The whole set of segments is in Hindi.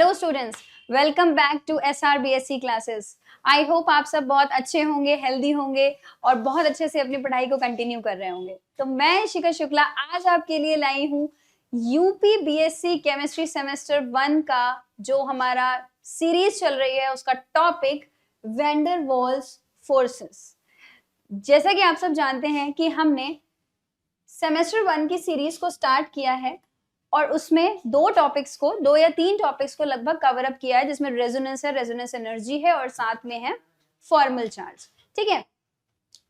Hello students, welcome back to SRBSC classes. I hope आप सब बहुत अच्छे होंगे, हेल्दी होंगे और बहुत अच्छे से अपनी पढ़ाई को कंटिन्यू कर रहे होंगे। तो मैं शिखा शुक्ला आज आपके लिए लाई हूँ यूपी BSc केमिस्ट्री सेमेस्टर 1 का जो हमारा सीरीज चल रही है उसका टॉपिक वैंडर वाल्स फोर्सेस। जैसा कि आप सब जानते हैं कि हमने सेमेस्टर 1 की सीरीज को स्टार्ट किया है और उसमें दो या तीन टॉपिक्स को लगभग कवर अप किया है, जिसमें रेजोनेंस है, रेजोनेंस एनर्जी है और साथ में है फॉर्मल चार्ज। ठीक है,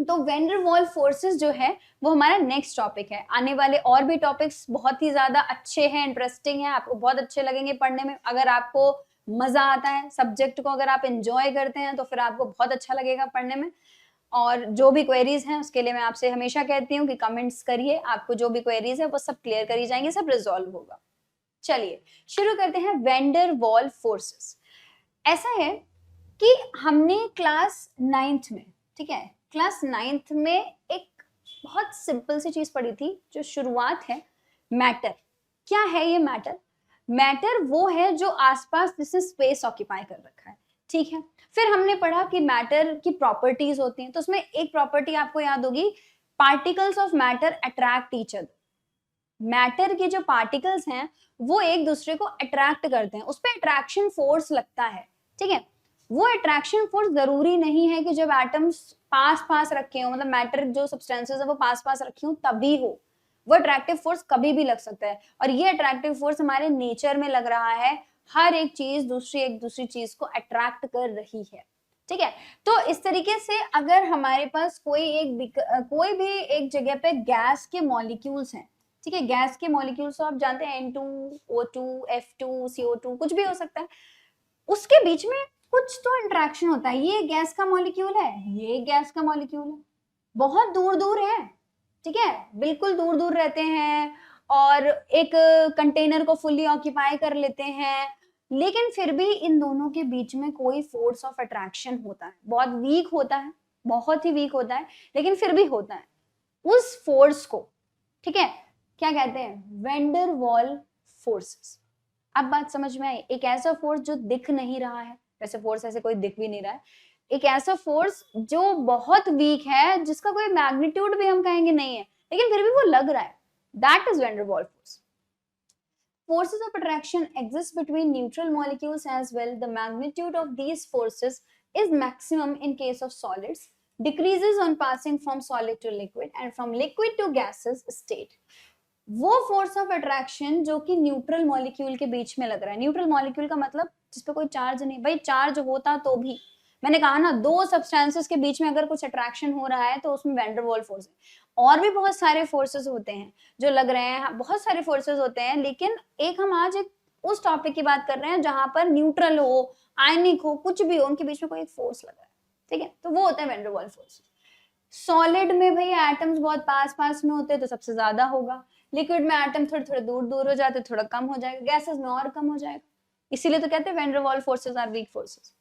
तो वैन डर वाल फोर्सेस जो है वो हमारा नेक्स्ट टॉपिक है। आने वाले और भी टॉपिक्स बहुत ही ज्यादा अच्छे हैं, इंटरेस्टिंग है, आपको बहुत अच्छे लगेंगे पढ़ने में। अगर आपको मजा आता है सब्जेक्ट को, अगर आप एंजॉय करते हैं तो फिर आपको बहुत अच्छा लगेगा पढ़ने में। और जो भी क्वेरीज हैं उसके लिए मैं आपसे हमेशा कहती हूँ कि कमेंट्स करिए, आपको जो भी क्वेरीज है वो सब क्लियर करी जाएंगे, सब रिजॉल्व होगा। चलिए शुरू करते हैं वैन डर वाल फोर्सेस। ऐसा है कि हमने क्लास 9th में, ठीक है, क्लास 9th में एक बहुत सिंपल सी चीज पढ़ी थी जो शुरुआत है, मैटर। क्या है ये मैटर? मैटर वो है जो आसपास जिसने स्पेस ऑक्यूपाई कर रखा है। ठीक है, फिर हमने पढ़ा कि मैटर की प्रॉपर्टीज होती हैं, तो उसमें एक प्रॉपर्टी आपको याद होगी, particles of matter attract each other. Matter के जो पार्टिकल्स हैं वो एक दूसरे को अट्रैक्ट करते हैं, उस पर अट्रैक्शन फोर्स लगता है। ठीक है, वो अट्रैक्शन फोर्स जरूरी नहीं है कि जब एटम्स पास पास रखे हो, मतलब मैटर जो सब्सटेंसेस है वो पास पास रखी हो तभी हो, वो अट्रैक्टिव फोर्स कभी भी लग सकता है। और ये अट्रैक्टिव फोर्स हमारे नेचर में लग रहा है, हर एक चीज एक दूसरी चीज को अट्रैक्ट कर रही है। ठीक है, तो इस तरीके से अगर हमारे पास कोई भी एक जगह पे गैस के मॉलिक्यूल्स हैं, ठीक है, गैस के मॉलिक्यूल्स तो आप जानते हैं N2, O2, F2, CO2 कुछ भी हो सकता है, उसके बीच में कुछ तो इंटरेक्शन होता है। ये गैस का मॉलिक्यूल है, ये गैस का मॉलिक्यूल है, बहुत दूर दूर है, ठीक है, बिल्कुल दूर दूर रहते हैं और एक कंटेनर को फुल्ली ऑक्यूपाई कर लेते हैं, लेकिन फिर भी इन दोनों के बीच में कोई फोर्स ऑफ अट्रैक्शन होता है, बहुत वीक होता है, बहुत ही वीक होता है, लेकिन फिर भी होता है। उस फोर्स को, ठीक है, क्या कहते हैं? Van der Waals forces. अब बात समझ में आई? एक ऐसा फोर्स जो दिख नहीं रहा है, वैसे फोर्स ऐसे कोई दिख भी नहीं रहा है, एक ऐसा फोर्स जो बहुत वीक है, जिसका कोई मैग्नीट्यूड भी हम कहेंगे नहीं है, लेकिन फिर भी वो लग रहा है, that is van der Waals force. Forces of attraction exist between neutral molecules as well. The magnitude of these forces is maximum in case of solids, decreases on passing from solid to liquid and from liquid to gaseous state. वो फोर्स ऑफ अट्रैक्शन जो कि न्यूट्रल मॉलिक्यूल के बीच में लग रहा है, न्यूट्रल मॉलिक्यूल का मतलब जिसपे कोई चार्ज नहीं, भाई चार्ज होता तो भी, मैंने कहा ना, दो सब्सटेंसेस के बीच में अगर कुछ अट्रैक्शन हो रहा है तो उसमें वैन डर वाल फोर्स है। और भी बहुत सारे फोर्सेस होते हैं जो लग रहे हैं, बहुत सारे फोर्सेस होते हैं, लेकिन एक हम आज एक उस टॉपिक की बात कर रहे हैं जहां पर न्यूट्रल हो, आयनिक हो, कुछ भी हो, उनके बीच में कोई एक फोर्स लग रहा है। ठीक है, तो वो होता है van der Waals force. Solid में भाई एटम्स बहुत पास पास में होते हैं तो सबसे ज्यादा होगा, लिक्विड में एटम थोड़े थोड़े दूर दूर हो जाते, थोड़ा कम हो जाएगा, गैसेस में और कम हो जाएगा, इसीलिए तो कहते हैं van der Waals forces are weak forces.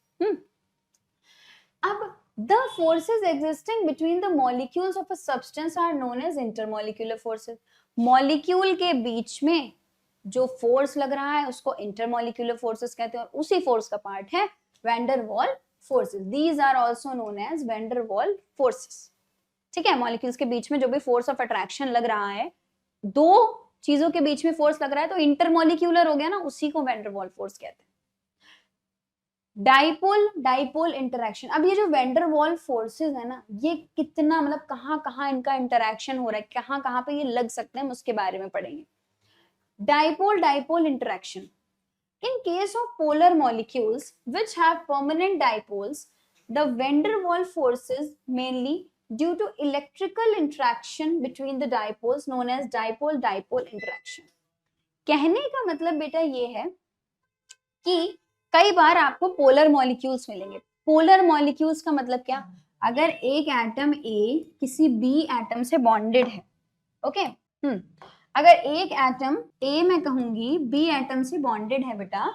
अब the forces existing between the molecules of a substance are known as intermolecular forces. Molecule के बीच में जो फोर्स लग रहा है उसको इंटरमोलिक्यूलर फोर्सेस कहते हैं, और उसी फोर्स का पार्ट है van der Waals forces. These are also known as van der Waals forces. ठीक है, मॉलिक्यूल्स के बीच में जो भी फोर्स ऑफ अट्रैक्शन लग रहा है, दो चीजों के बीच में फोर्स लग रहा है तो इंटरमोलिक्यूलर हो गया ना, उसी को वैन डर वाल फोर्स कहते हैं। Dipole dipole interaction. अब ये जो वैन डर वाल फोर्सेस है ना, ये कितना, मतलब कहाँ कहाँ इनका इंटरेक्शन हो रहा है, कहाँ कहाँ पे ये लग सकते हैं, हम उसके बारे में पढ़ेंगे। Dipole dipole interaction. In case of polar molecules which have permanent dipoles, the van der Waal forces mainly due to electrical interaction between the dipoles known as dipole-dipole interaction. कहने का मतलब बेटा ये है कि कई बार आपको पोलर मॉलिक्यूल्स मिलेंगे। पोलर मॉलिक्यूल्स का मतलब क्या? अगर एक एटम A किसी B एटम से बॉन्डेड है, ओके, अगर एक एटम A मैं कहूंगी B एटम से बॉन्डेड है बेटा,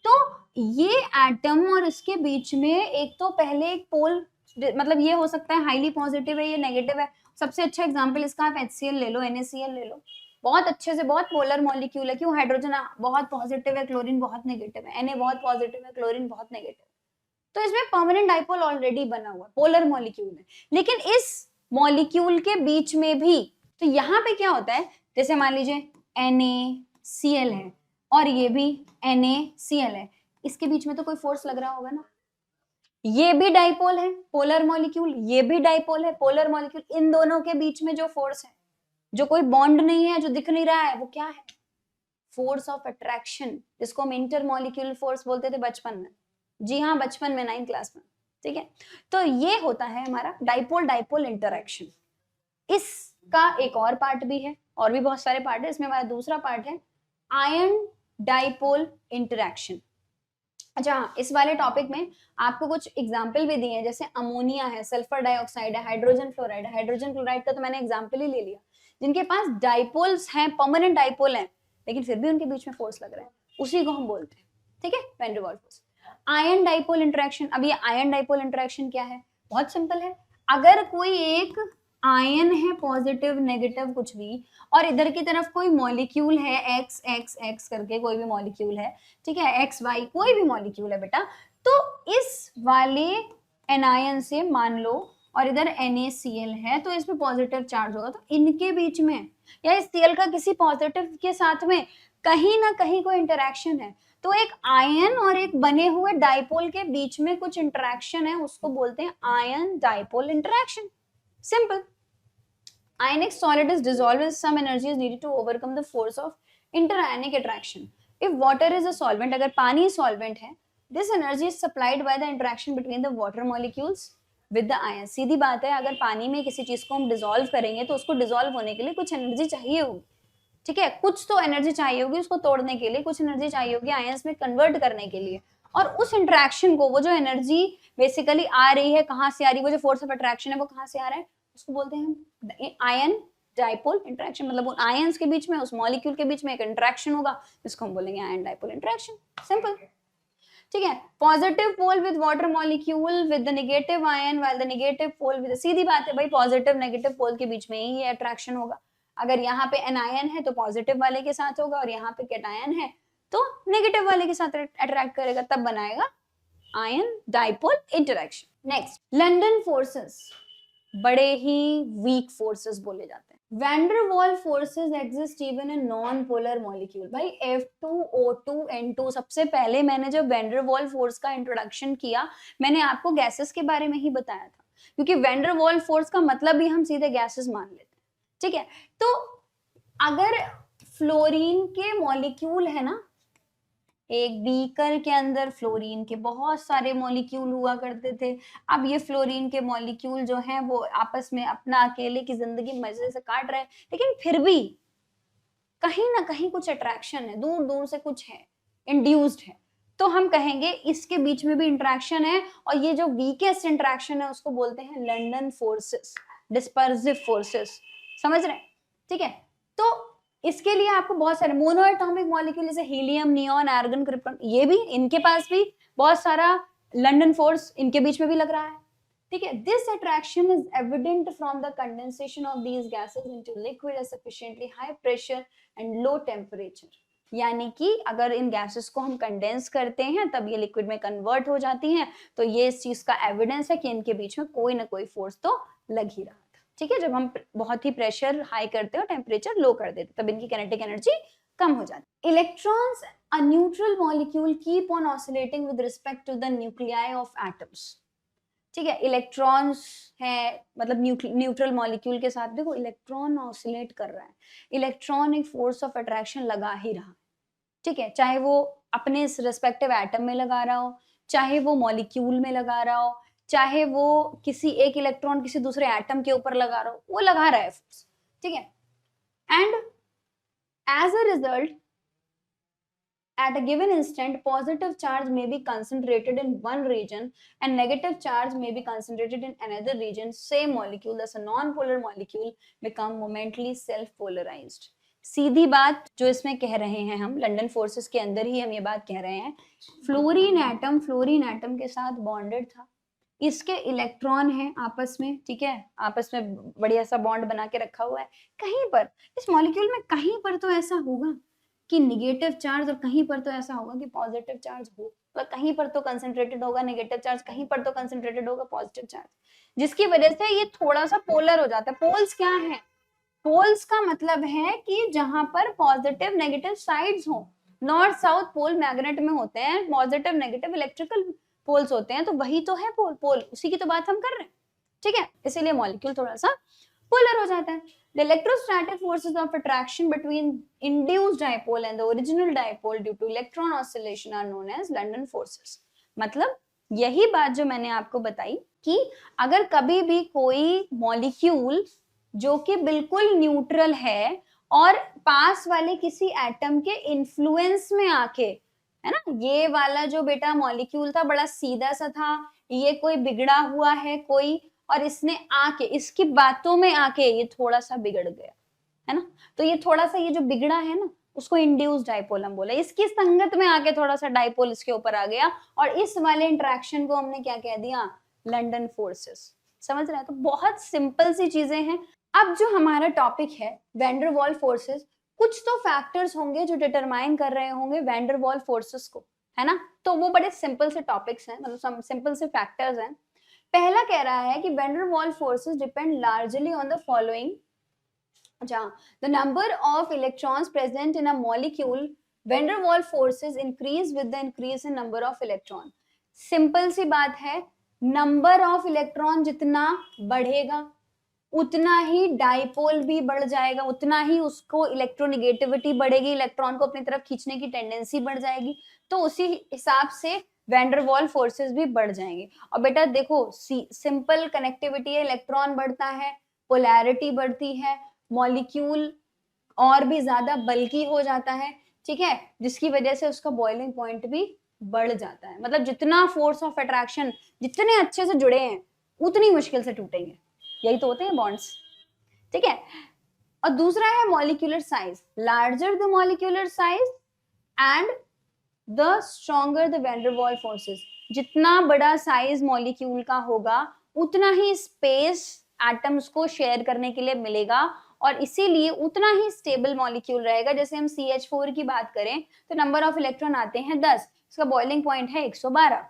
तो ये एटम और इसके बीच में एक तो पहले एक पोल, मतलब ये हो सकता है हाईली पॉजिटिव है, ये नेगेटिव है। सबसे अच्छा एग्जांपल इसका आप HCl ले लो, NaCl ले लो, बहुत अच्छे से, बहुत पोलर मॉलिक्यूल है। क्यों? हाइड्रोजन बहुत पॉजिटिव है, क्लोरीन बहुत नेगेटिव है, Na बहुत पॉजिटिव है, क्लोरीन बहुत नेगेटिव है। तो इसमें परमानेंट डाइपोल ऑलरेडी बना हुआ है, पोलर मॉलिक्यूल है। लेकिन इस मॉलिक्यूल के बीच में भी, तो यहाँ पे क्या होता है, जैसे मान लीजिए NaCl है और ये भी NaCl है, इसके बीच में तो कोई फोर्स लग रहा होगा ना। ये भी डाइपोल है, पोलर मॉलिक्यूल, ये भी डाइपोल है, पोलर मॉलिक्यूल। इन दोनों के बीच में जो फोर्स है, जो कोई बॉन्ड नहीं है, जो दिख नहीं रहा है, वो क्या है? फोर्स ऑफ अट्रैक्शन, जिसको हम इंटरमॉलिक्यूलर फोर्स बोलते थे बचपन में। जी हाँ, बचपन में 9th क्लास में। ठीक है, तो ये होता है हमारा डाइपोल डाइपोल इंटरैक्शन। इसका एक और पार्ट भी है, और भी बहुत सारे पार्ट है। इसमें हमारा दूसरा पार्ट है आयन डाइपोल इंटरैक्शन। अच्छा हाँ, इस वाले टॉपिक में आपको कुछ एग्जाम्पल भी दिए हैं, जैसे अमोनिया है, सल्फर डाइऑक्साइड है, हाइड्रोजन फ्लोराइड है। हाइड्रोजन क्लोराइड का तो मैंने एग्जाम्पल ही ले लिया, जिनके पास डाइपोल्स हैं, परमानेंट डाइपोल हैं, लेकिन फिर भी उनके बीच में फोर्स लग रहा है, उसी को हम बोलते हैं, ठीक है, van der Waals force. Ion dipole interaction. अब ये आयन डाइपोल इंटरेक्शन क्या है? बहुत सिंपल है। अगर कोई एक आयन है, पॉजिटिव नेगेटिव कुछ भी, और इधर की तरफ कोई मॉलिक्यूल है एक्स एक्स एक्स करके, कोई भी मॉलिक्यूल है, ठीक है, एक्स वाई कोई भी मॉलिक्यूल है बेटा, तो इस वाले एनायन से मान लो, और इधर NaCl है, तो इसमें पॉजिटिव चार्ज होगा, तो इनके बीच में या इस Cl का किसी पॉजिटिव के साथ में कहीं ना कहीं कोई इंटरेक्शन है। तो एक आयन और एक बने हुए डाइपोल के बीच में कुछ इंटरेक्शन है, उसको बोलते हैं ion dipole interaction. Simple. Ionic solid is dissolved with some energy is needed to overcome the force of interionic attraction. If water is a solvent, अगर पानी solvent है, this energy is supplied by the interaction between the water molecules with the ions. सीधी बात है, अगर पानी में किसी चीज को हम डिसॉल्व करेंगे तो उसको डिसॉल्व होने के लिए कुछ एनर्जी चाहिए होगी, ठीक है, कुछ तो एनर्जी चाहिए होगी उसको तोड़ने के लिए, कुछ एनर्जी चाहिए होगी आयंस में कन्वर्ट करने के लिए। और उस इंटरेक्शन को, वो जो एनर्जी बेसिकली आ रही है, कहाँ से आ रही है, वो जो फोर्स ऑफ अट्रैक्शन है वो कहाँ से आ रहा है, उसको बोलते हैं आयन डाइपोल इंटरेक्शन। मतलब उन आयंस के बीच में, उस मॉलिक्यूल के बीच में एक इंटरेक्शन होगा, जिसको हम बोलेंगे आयन डाइपोल इंटरेक्शन। सिंपल, ठीक है। Positive pole with water molecule with the negative ion while the negative pole with, सीधी बात है भाई, पॉजिटिव नेगेटिव पोल के बीच में ही ये अट्रैक्शन होगा। अगर यहाँ पे एनायन है तो पॉजिटिव वाले के साथ होगा, और यहाँ पे कैटायन है तो नेगेटिव वाले के साथ अट्रैक्ट करेगा, तब बनाएगा ion dipole interaction. Next, London forces बड़े ही वीक फोर्सेस बोले जाते हैं। Van der Waals forces exist even in non polar molecule. भाई F2O2N2, सबसे पहले मैंने जब वैन डर वाल फोर्स का इंट्रोडक्शन किया, मैंने आपको गैसेस के बारे में ही बताया था, क्योंकि वैन डर वाल फोर्स का मतलब भी हम सीधे गैसेस मान लेते हैं, ठीक है। तो अगर फ्लोरीन के मॉलिक्यूल है ना, एक बीकर के अंदर फ्लोरीन के बहुत सारे मॉलिक्यूल हुआ करते थे। अब ये फ्लोरीन के मॉलिक्यूल जो हैं वो आपस में अपना अकेले की जिंदगी मजे से काट रहे हैं, लेकिन फिर भी कहीं ना कहीं कुछ अट्रैक्शन है, दूर दूर से कुछ है, इंड्यूस्ड है, तो हम कहेंगे इसके बीच में भी इंट्रैक्शन है। और ये जो वीकेस्ट इंट्रैक्शन है उसको बोलते हैं लंडन फोर्सेस, डिस्पर्सिव फोर्सेस। समझ रहे हैं, ठीक है। तो इसके लिए आपको बहुत सारे मोनोएटॉमिक मॉलिक्यूल जैसे हीलियम, नियॉन, आर्गन, क्रिप्टॉन, ये भी, इनके पास भी बहुत सारा लंडन फोर्स इनके बीच में भी लग रहा है, ठीक है। This attraction is evident from the condensation of these gases into liquid at sufficiently high pressure and low temperature. यानी कि अगर इन गैसेस को हम कंडेंस करते हैं तब ये लिक्विड में कन्वर्ट हो जाती हैं, तो ये इस चीज का एविडेंस है कि इनके बीच में कोई ना कोई फोर्स तो लग ही रहा, ठीक है। जब हम बहुत ही प्रेशर हाई करते हैं और टेम्परेचर लो कर देते तब इनकी काइनेटिक एनर्जी कम हो जाती है। Electrons, a neutral molecule, keep on oscillating with respect to the nuclei of atoms, ठीक है। इलेक्ट्रॉन्स है, मतलब न्यूट्रल मॉलिक्यूल के साथ देखो इलेक्ट्रॉन ऑसिलेट कर रहा है, इलेक्ट्रॉन एक फोर्स ऑफ अट्रैक्शन लगा ही रहा, ठीक है, चाहे वो अपने रिस्पेक्टिव एटम में लगा रहा हो, चाहे वो मॉलिक्यूल में लगा रहा हो, चाहे वो किसी एक इलेक्ट्रॉन किसी दूसरे एटम के ऊपर लगा रहा हो, वो लगा रहा है फोर्स, ठीक है। And as a result, at a given instant, positive charge may be concentrated in one region and negative charge may be concentrated in another region. Same molecule, thus a non-polar molecule become momently self-polarized. सीधी बात जो इसमें कह रहे हैं हम, लंडन फोर्सेस के अंदर ही हम ये बात कह रहे हैं, फ्लोरीन एटम के साथ बॉन्डेड था, इसके इलेक्ट्रॉन हैं आपस में, ठीक है, आपस में बढ़िया सा बॉन्ड बना के रखा हुआ है। कहीं पर इस मॉलिक्यूल में कहीं पर तो ऐसा होगा कि निगेटिव चार्ज और कहीं पर तो ऐसा होगा कि पॉजिटिव चार्ज हो, मतलब कहीं पर तो कंसंट्रेटेड होगा नेगेटिव चार्ज, कहीं पर तो कंसंट्रेटेड होगा पॉजिटिव चार्ज, जिसकी वजह से ये थोड़ा सा पोलर हो जाता है। पोल्स क्या है? पोल्स का मतलब है कि जहां पर पॉजिटिव नेगेटिव साइड्स हो। नॉर्थ साउथ पोल मैग्नेट में होते हैं, पॉजिटिव नेगेटिव इलेक्ट्रिकल पोल्स होते हैं, तो वही तो है पोल, पोल उसी की तो बात हम कर रहे हैं, ठीक है। इसीलिए मॉलिक्यूल थोड़ा सा पोलर हो जाता है। The electrostatic forces of attraction between induced dipole and the original dipole due to electron oscillation are known as London forces। मतलब यही बात जो मैंने आपको बताई कि अगर कभी भी कोई मॉलिक्यूल जो कि बिल्कुल न्यूट्रल है और पास वाले किसी एटम के इन्फ्लुएंस में आके, है ना, ये वाला जो बेटा मॉलिक्यूल था बड़ा सीधा सा था, ये कोई बिगड़ा हुआ है कोई, और इसने आके इसकी बातों में आके ये थोड़ा सा बिगड़ गया, है ना, तो ये थोड़ा सा ये जो बिगड़ा है ना उसको इंड्यूस्ड डाइपोल हम बोले। इसकी संगत में आके थोड़ा सा डाइपोल इसके ऊपर आ गया और इस वाले इंटरेक्शन को हमने क्या कह दिया? London forces. समझ रहे हैं? तो बहुत सिंपल सी चीजें हैं। अब जो हमारा टॉपिक है वैन डर वाल्स फोर्सेस, कुछ तो फैक्टर्स होंगे जो डिटरमाइन कर रहे होंगे वैन डर वाल्स फोर्सेस को, है ना, तो वो बड़े सिंपल से टॉपिक्स हैं, मतलब सिंपल से फैक्टर्स हैं। पहला कह रहा है कि van der Waals forces depend largely on the following. the number of electrons present in a molecule, van der Waals forces increase with the increase in number of electron। Simple सी बात है, नंबर ऑफ इलेक्ट्रॉन जितना बढ़ेगा उतना ही डाइपोल भी बढ़ जाएगा, उतना ही उसको इलेक्ट्रोनिगेटिविटी बढ़ेगी, इलेक्ट्रॉन को अपनी तरफ खींचने की टेंडेंसी बढ़ जाएगी, तो उसी हिसाब से वैन डर वाल्स फोर्सेस भी बढ़ जाएंगे। और बेटा देखो सिंपल कनेक्टिविटी है, इलेक्ट्रॉन बढ़ता है, पोलैरिटी बढ़ती है, मॉलिक्यूल और भी ज्यादा बल्की हो जाता है, ठीक है, जिसकी वजह से उसका बॉइलिंग पॉइंट भी बढ़ जाता है। मतलब जितना फोर्स ऑफ अट्रैक्शन जितने अच्छे से जुड़े हैं उतनी मुश्किल से टूटेंगे, यही तो होते हैं बॉन्ड्स, ठीक है। और दूसरा है molecular size, larger the molecular size and the stronger the van der Waals forces. जितना बड़ा साइज मॉलिक्यूल का होगा उतना ही स्पेस एटम्स को शेयर करने के लिए मिलेगा और इसीलिए उतना ही स्टेबल मॉलिक्यूल रहेगा। जैसे हम CH4 की बात करें तो नंबर ऑफ इलेक्ट्रॉन आते हैं 10, इसका बॉइलिंग पॉइंट है 112।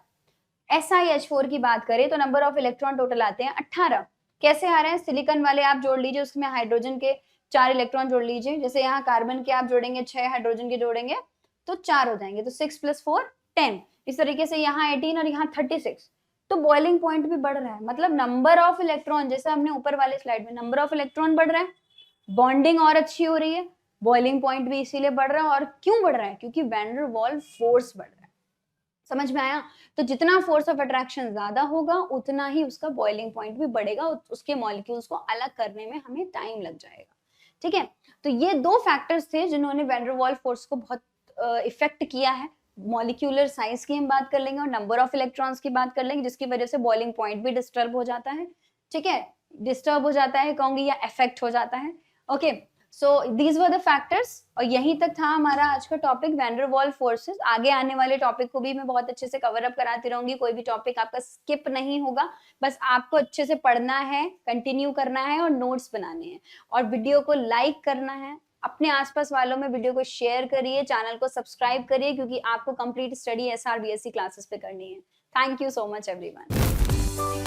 SiH4 की बात करें तो नंबर ऑफ इलेक्ट्रॉन टोटल आते हैं 18। कैसे आ रहे हैं? सिलिकॉन वाले आप जोड़ लीजिए, उसमें हाइड्रोजन के 4 इलेक्ट्रॉन जोड़ लीजिए, जैसे यहाँ कार्बन के आप जोड़ेंगे 6, हाइड्रोजन के जोड़ेंगे तो 4 हो जाएंगे, तो 6 + 4 10। इस तरीके से यहाँ 18 और यहाँ 36, तो बॉइलिंग पॉइंट भी बढ़ रहा है। मतलब नंबर ऑफ इलेक्ट्रॉन, जैसे हमने ऊपर वाले स्लाइड में, नंबर ऑफ इलेक्ट्रॉन बढ़ रहा है, बॉन्डिंग और अच्छी हो रही है, बॉइलिंग पॉइंट भी इसीलिए बढ़ रहा है। और क्यों बढ़ रहा है? क्योंकि वैन डर वाल्स फोर्स बढ़ रहा है। समझ में आया? तो जितना फोर्स ऑफ अट्रैक्शन ज्यादा होगा उतना ही उसका बॉइलिंग पॉइंट भी बढ़ेगा, उसके मॉलिक्यूल्स को अलग करने में हमें टाइम लग जाएगा, ठीक है। तो ये दो फैक्टर्स थे जिन्होंने वैन डर वाल्स फोर्स को बहुत इफेक्ट किया है। मॉलिक्यूलर साइज की हम बात कर लेंगे और नंबर ऑफ इलेक्ट्रॉन्स की बात कर लेंगे, जिसकी वजह से बॉइलिंग पॉइंट भी डिस्टर्ब हो जाता है, ठीक है, डिस्टर्ब हो जाता है कहूंगी या इफेक्ट हो जाता है। Okay, so these were the factors, और यहीं तक था हमारा आज का topic van der Waals forces. आगे आने वाले टॉपिक को भी मैं बहुत अच्छे से कवर अप कराती रहूंगी, कोई भी टॉपिक आपका स्किप नहीं होगा, बस आपको अच्छे से पढ़ना है, कंटिन्यू करना है और नोट्स बनाने हैं, और वीडियो को लाइक करना है, अपने आसपास वालों में वीडियो को शेयर करिए, चैनल को सब्सक्राइब करिए, क्योंकि आपको complete study SR BSc classes पे करनी है। Thank you so much everyone.